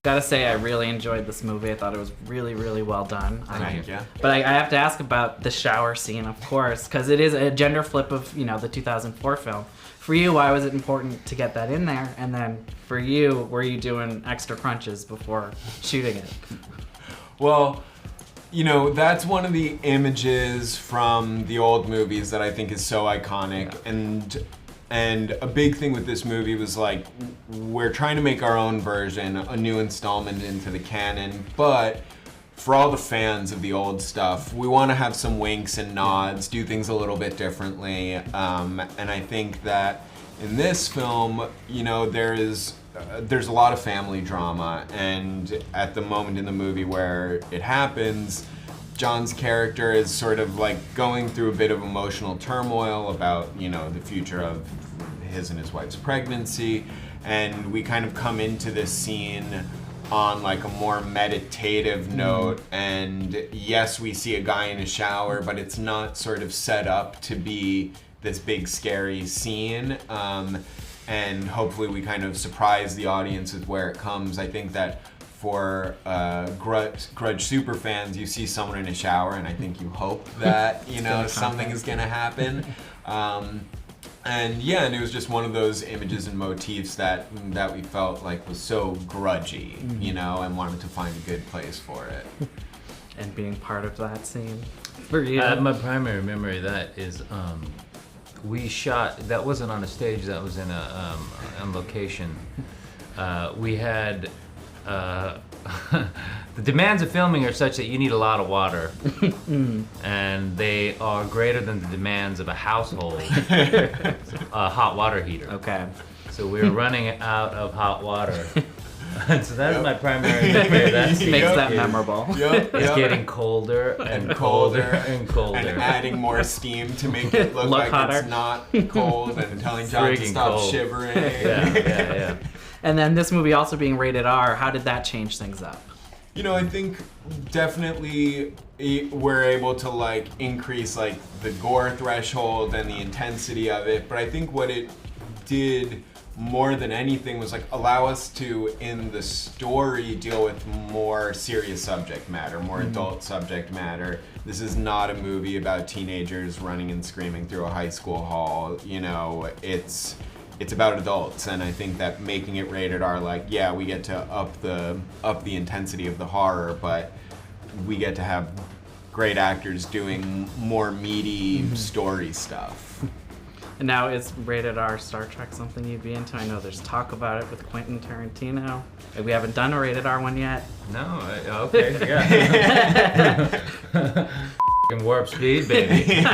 Gotta say, I really enjoyed this movie. I thought it was really, really well done. Thank you. But I have to ask about the shower scene, of course, because it is a gender flip of, the 2004 film. For you, why was it important to get that in there? And then for you, were you doing extra crunches before shooting it? Well, that's one of the images from the old movies that I think is so iconic. Yeah. And a big thing with this movie was like, we're trying to make our own version, a new installment into the canon, but for all the fans of the old stuff, we want to have some winks and nods, do things a little bit differently. And I think that in this film, there's a lot of family drama, and at the moment in the movie where it happens, John's character is sort of like going through a bit of emotional turmoil about, the future of his and his wife's pregnancy, and we kind of come into this scene on like a more meditative note, and yes, we see a guy in a shower, but it's not sort of set up to be this big scary scene, and hopefully we kind of surprise the audience with where it comes. I think that for Grudge super fans, you see someone in a shower, and I think you hope that something is gonna happen. And it was just one of those images and motifs that we felt like was so grudgy, and wanted to find a good place for it. And being part of that scene. For you? My primary memory of that is we shot, that wasn't on a stage, that was in on location. We had, the demands of filming are such that you need a lot of water, and they are greater than the demands of a household hot water heater. Okay. So we were running out of hot water. So that's my primary memory of that scene. Makes that memorable. It's getting colder and colder and colder. And adding more steam to make it look like hotter. It's not cold, and telling John to stop shivering. Yeah. And then this movie also being rated R, how did that change things up? I think definitely we're able to like increase like the gore threshold and the intensity of it, but I think what it did more than anything was like allow us to, in the story, deal with more serious subject matter, more adult subject matter. This is not a movie about teenagers running and screaming through a high school hall. It's about adults, and I think that making it rated R, like, yeah, we get to up the intensity of the horror, but we get to have great actors doing more meaty story stuff. And now, is rated R Star Trek something you'd be into? I know there's talk about it with Quentin Tarantino. We haven't done a rated R one yet. No, okay, yeah. Warp speed, baby.